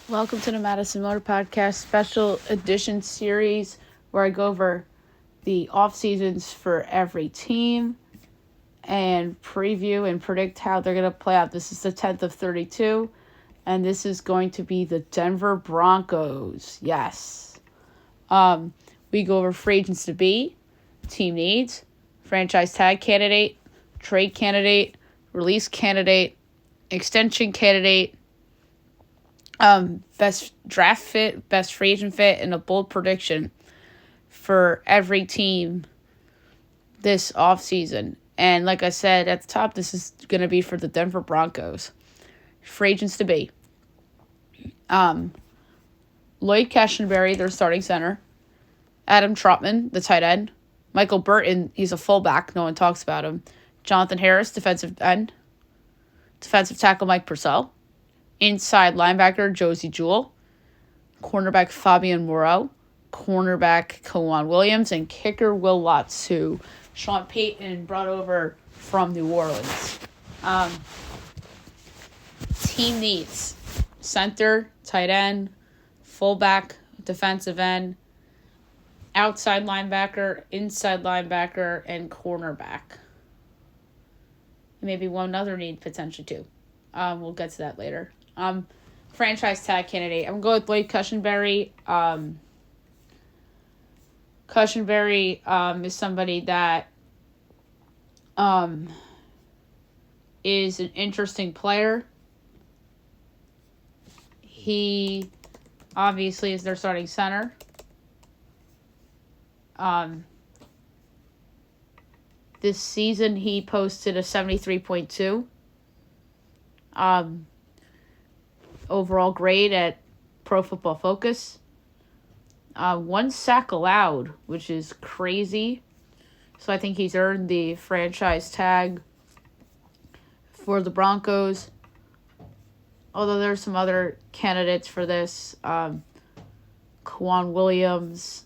Welcome to the Madison Motor Podcast special edition series where I go over the off seasons for every team and preview and predict how they're going to play out. This is the 10th of 32, and this is going to be the Denver Broncos. Yes. We go over free agents to be, team needs, franchise tag candidate, trade candidate, release candidate, extension candidate, best draft fit, best free agent fit, and a bold prediction for every team this offseason. And like I said at the top, this is going to be for the Denver Broncos. Free agents to be. Lloyd Cashionberry, their starting center. Adam Trotman, the tight end. Michael Burton, he's a fullback. No one talks about him. Jonathan Harris, defensive end. Defensive tackle Mike Purcell. Inside linebacker Josie Jewell, cornerback Fabian Moreau, cornerback Kwan Williams, and kicker Will Lutz, who Sean Payton brought over from New Orleans. Team needs center, tight end, fullback, defensive end, outside linebacker, inside linebacker, and cornerback. Maybe one other need potentially too. We'll get to that later. Franchise tag candidate. I'm going with Lloyd Cushenberry. Cushenberry is somebody that is an interesting player. He obviously is their starting center. This season he posted a 73.2. Overall grade at Pro Football Focus. 1 sack allowed, which is crazy. So I think he's earned the franchise tag for the Broncos. Although there's some other candidates for this. Kwan Williams.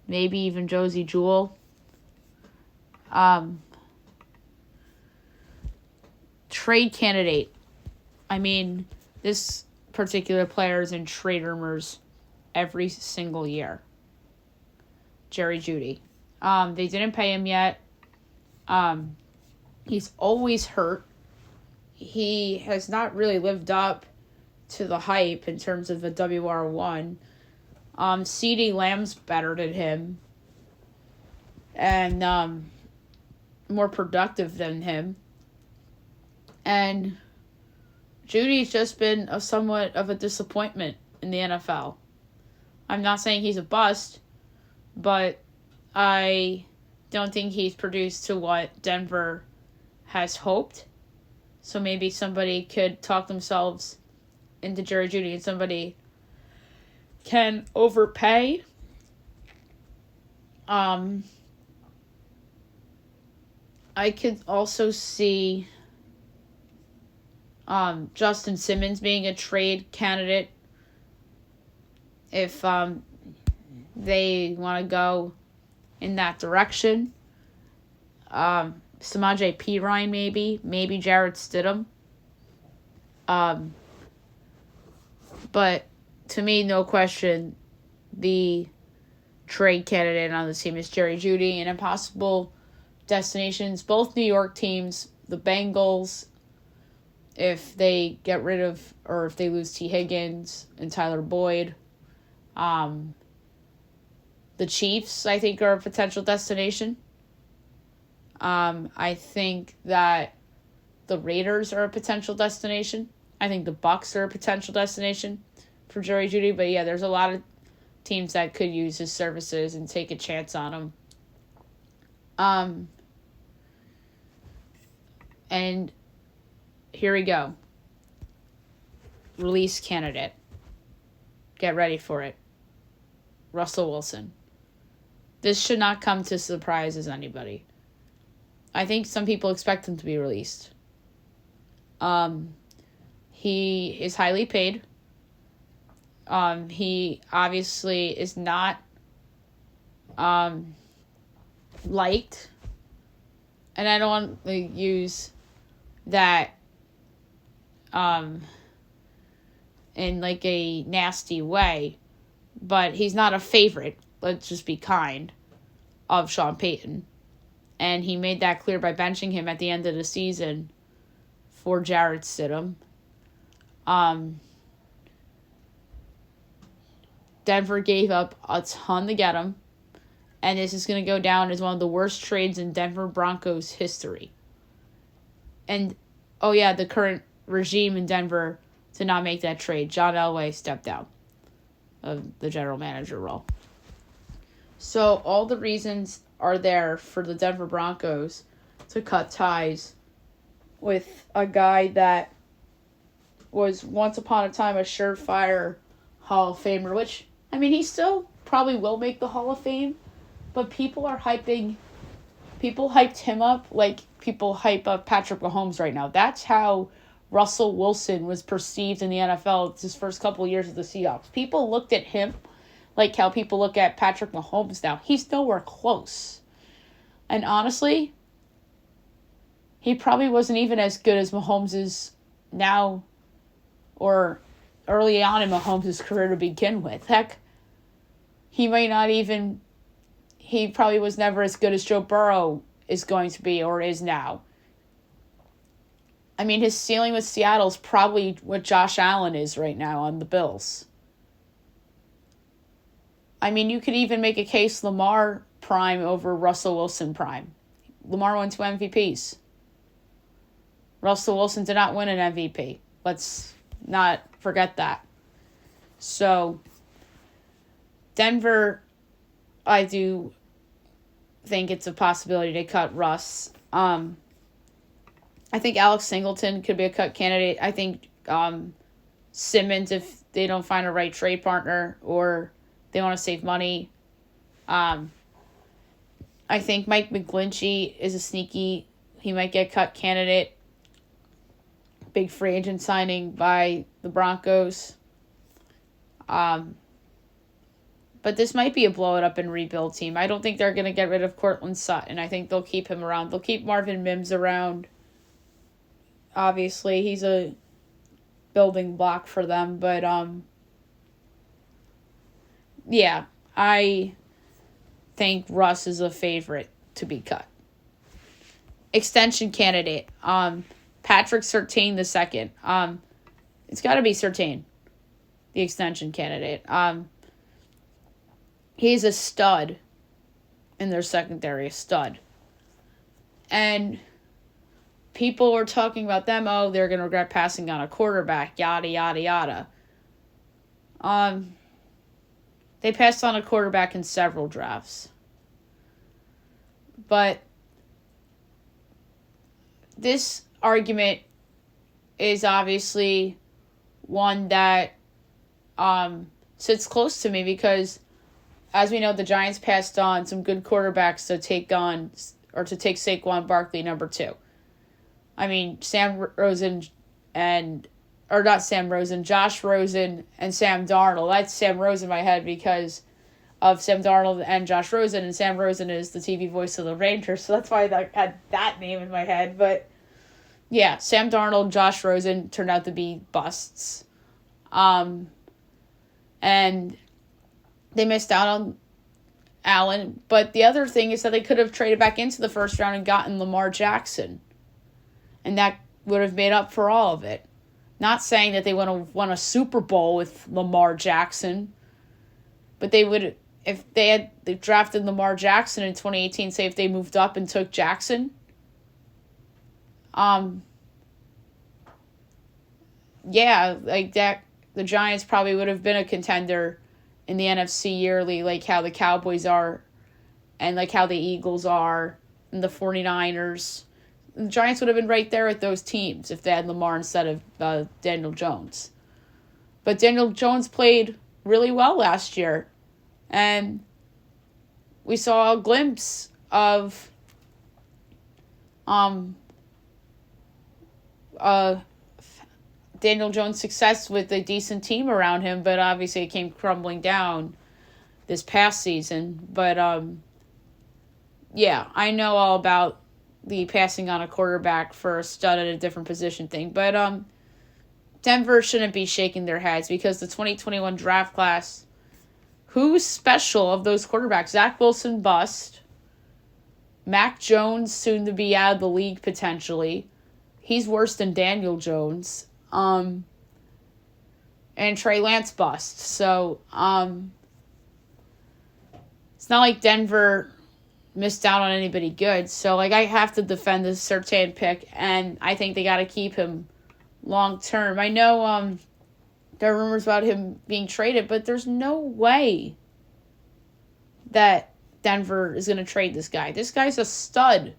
Maybe even Josie Jewell. Trade candidate. I mean, this particular player is in trade rumors every single year. Jerry Jeudy. They didn't pay him yet. He's always hurt. He has not really lived up to the hype in terms of the WR1. CeeDee Lamb's better than him. And more productive than him. And Judy's just been somewhat of a disappointment in the NFL. I'm not saying he's a bust, but I don't think he's produced to what Denver has hoped. So maybe somebody could talk themselves into Jerry Jeudy and somebody can overpay. I could also see Justin Simmons being a trade candidate if they want to go in that direction. Samaje Perine maybe Jarrett Stidham. But to me, no question, the trade candidate on the team is Jerry Jeudy. And impossible destinations, both New York teams, the Bengals, if they get rid of or if they lose T. Higgins and Tyler Boyd. The Chiefs, I think, are a potential destination. I think that the Raiders are a potential destination. I think the Bucs are a potential destination for Jerry Jeudy. But yeah, there's a lot of teams that could use his services and take a chance on him. And here we go. Release candidate. Get ready for it. Russell Wilson. This should not come to surprise as anybody. I think some people expect him to be released. He is highly paid. He obviously is not liked. And I don't want to use that in like a nasty way, but he's not a favorite, let's just be kind, of Sean Payton. And he made that clear by benching him at the end of the season for Jarrett Stidham. Denver gave up a ton to get him, and this is going to go down as one of the worst trades in Denver Broncos history. And, oh yeah, the current regime in Denver did not make that trade. John Elway stepped down of the general manager role. So all the reasons are there for the Denver Broncos to cut ties with a guy that was once upon a time a surefire Hall of Famer, which, I mean, he still probably will make the Hall of Fame, but people hyped him up like people hype up Patrick Mahomes right now. That's how Russell Wilson was perceived in the NFL his first couple of years with the Seahawks. People looked at him like how people look at Patrick Mahomes now. He's nowhere close. And honestly, he probably wasn't even as good as Mahomes is now or early on in Mahomes' career to begin with. Heck, he probably was never as good as Joe Burrow is going to be or is now. I mean, his ceiling with Seattle is probably what Josh Allen is right now on the Bills. I mean, you could even make a case Lamar prime over Russell Wilson prime. Lamar won 2 MVPs. Russell Wilson did not win an MVP. Let's not forget that. So, Denver, I do think it's a possibility to cut Russ. I think Alex Singleton could be a cut candidate. I think Simmons, if they don't find a right trade partner or they want to save money. I think Mike McGlinchey is a sneaky, he might get cut candidate. Big free agent signing by the Broncos. But this might be a blow it up and rebuild team. I don't think they're going to get rid of Cortland Sutton. I think they'll keep him around. They'll keep Marvin Mims around. Obviously, he's a building block for them. But, yeah, I think Russ is a favorite to be cut. Extension candidate. Patrick Surtain II. It's got to be Surtain, the extension candidate. He's a stud in their secondary, a stud. And people were talking about them, oh, they're going to regret passing on a quarterback, yada, yada, yada. They passed on a quarterback in several drafts. But this argument is obviously one that sits close to me because, as we know, the Giants passed on some good quarterbacks to take Saquon Barkley number 2. I mean, Josh Rosen and Sam Darnold. That's Sam Rosen in my head because of Sam Darnold and Josh Rosen, and Sam Rosen is the TV voice of the Rangers, so that's why I had that name in my head. But yeah, Sam Darnold, Josh Rosen turned out to be busts. And they missed out on Allen. But the other thing is that they could have traded back into the first round and gotten Lamar Jackson. And that would have made up for all of it. Not saying that they would have won a Super Bowl with Lamar Jackson. But they would, if they drafted Lamar Jackson in 2018, say if they moved up and took Jackson. Yeah, like that, the Giants probably would have been a contender in the NFC yearly, like how the Cowboys are and like how the Eagles are and the 49ers. The Giants would have been right there at those teams if they had Lamar instead of Daniel Jones. But Daniel Jones played really well last year. And we saw a glimpse of Daniel Jones' success with a decent team around him, but obviously it came crumbling down this past season. But yeah, I know all about the passing on a quarterback for a stud at a different position thing. But Denver shouldn't be shaking their heads because the 2021 draft class, who's special of those quarterbacks? Zach Wilson bust. Mac Jones soon to be out of the league potentially. He's worse than Daniel Jones. And Trey Lance bust. So, it's not like Denver missed out on anybody good. So, I have to defend the Surtain pick, and I think they got to keep him long term. I know there are rumors about him being traded, but there's no way that Denver is going to trade this guy. This guy's a stud,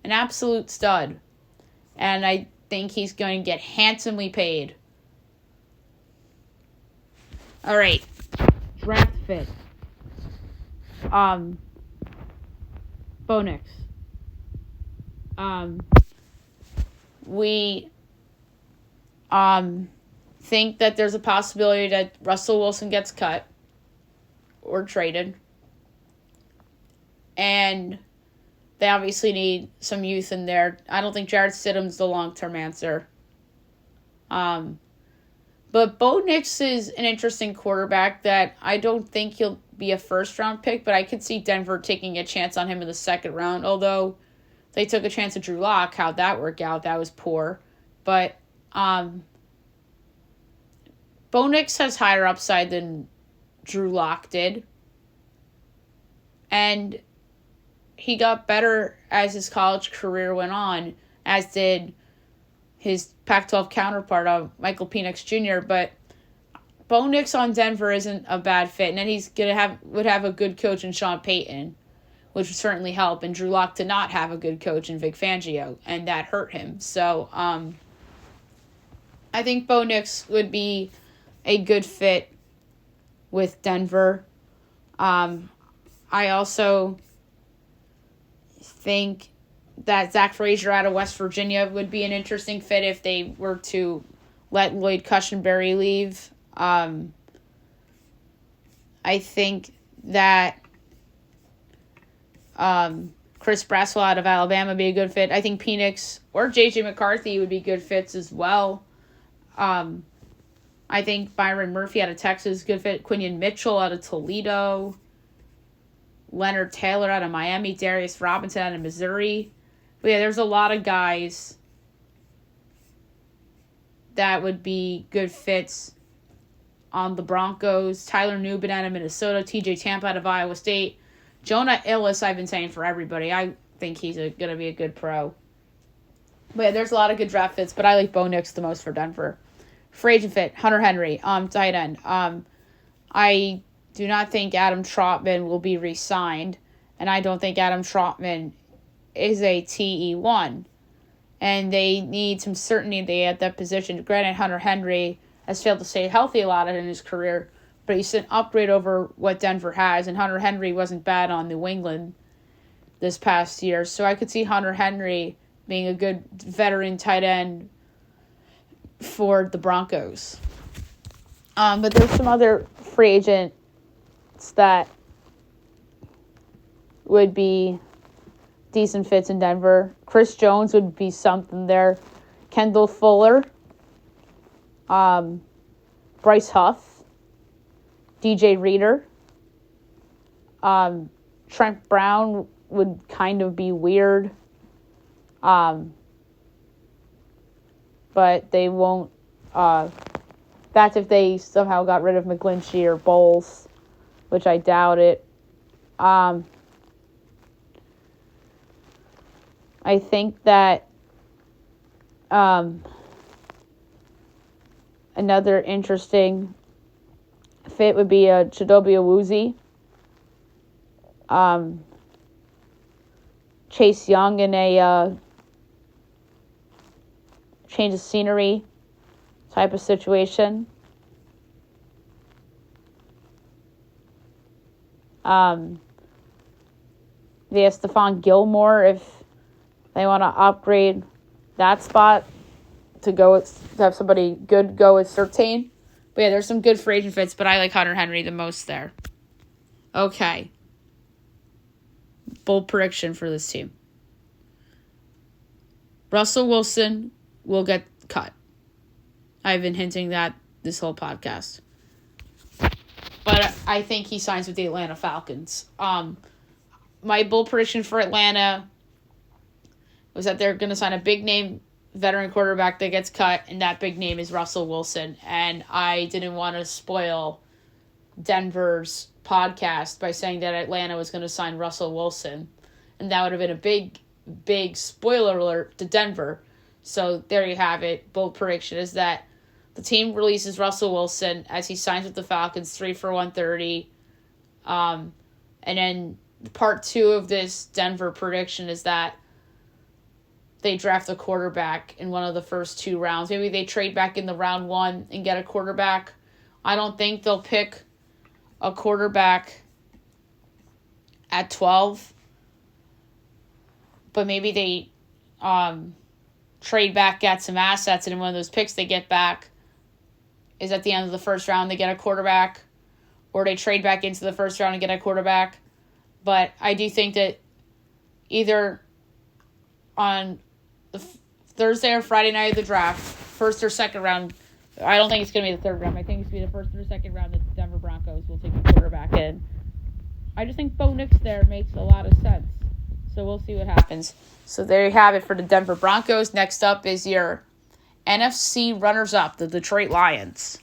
an absolute stud. And I think he's going to get handsomely paid. All right. Draft fit. Bo Nix. We think that there's a possibility that Russell Wilson gets cut or traded. And they obviously need some youth in there. I don't think Jarrett Stidham's the long-term answer. But Bo Nix is an interesting quarterback that I don't think he'll be a first-round pick, but I could see Denver taking a chance on him in the second round, although they took a chance at Drew Lock. How'd that work out? That was poor. But Bo Nix has higher upside than Drew Lock did. And he got better as his college career went on, as did his Pac-12 counterpart, Michael Penix Jr., but Bo Nix on Denver isn't a bad fit, and then he's would have a good coach in Sean Payton, which would certainly help, and Drew Lock did not have a good coach in Vic Fangio, and that hurt him. So, I think Bo Nix would be a good fit with Denver. I also think that Zach Frazier out of West Virginia would be an interesting fit if they were to let Lloyd Cushenberry leave. I think that Chris Braswell out of Alabama would be a good fit. I think Penix or J.J. McCarthy would be good fits as well. I think Byron Murphy out of Texas, good fit. Quinion Mitchell out of Toledo. Leonard Taylor out of Miami. Darius Robinson out of Missouri. But yeah, there's a lot of guys that would be good fits on the Broncos. Tyler Nubin out of Minnesota. TJ Tampa out of Iowa State. Jonah Illis, I've been saying for everybody. I think he's going to be a good pro. But yeah, there's a lot of good draft fits, but I like Bo Nix the most for Denver. Free agent fit, Hunter Henry, tight end. I do not think Adam Trautman will be re-signed, and I don't think Adam Trautman is a TE1. And they need some certainty at that position. Granted, Hunter Henry has failed to stay healthy a lot in his career, but he's an upgrade over what Denver has, and Hunter Henry wasn't bad on New England this past year. So I could see Hunter Henry being a good veteran tight end for the Broncos. But there's some other free agents that would be decent fits in Denver. Chris Jones would be something there. Kendall Fuller. Bryce Huff. DJ Reader. Trent Brown would kind of be weird. But they won't. That's if they somehow got rid of McGlinchey or Bowles, which I doubt it. I think that another interesting fit would be a Chidobe Awuzie. Chase Young in a change of scenery type of situation. Stephon Gilmore, if they want to upgrade that spot to have somebody good go with Surtain. But yeah, there's some good free agent fits, but I like Hunter Henry the most there. Okay. Bold prediction for this team. Russell Wilson will get cut. I've been hinting that this whole podcast. But I think he signs with the Atlanta Falcons. My bold prediction for Atlanta was that they're going to sign a big-name veteran quarterback that gets cut, and that big name is Russell Wilson. And I didn't want to spoil Denver's podcast by saying that Atlanta was going to sign Russell Wilson. And that would have been a big spoiler alert to Denver. So there you have it. Bold prediction is that the team releases Russell Wilson as he signs with the Falcons, 3 for $130. And then part 2 of this Denver prediction is that they draft a quarterback in one of the first 2 rounds. Maybe they trade back in the round 1 and get a quarterback. I don't think they'll pick a quarterback at 12. But maybe they trade back, get some assets, and in one of those picks they get back is at the end of the first round they get a quarterback, or they trade back into the first round and get a quarterback. But I do think that either on the Thursday or Friday night of the draft, first or second round, I don't think it's going to be the third round. I think it's going to be the first or second round that the Denver Broncos will take a quarterback in. I just think Bo Nix there makes a lot of sense. So we'll see what happens. So there you have it for the Denver Broncos. Next up is your NFC runners-up, the Detroit Lions.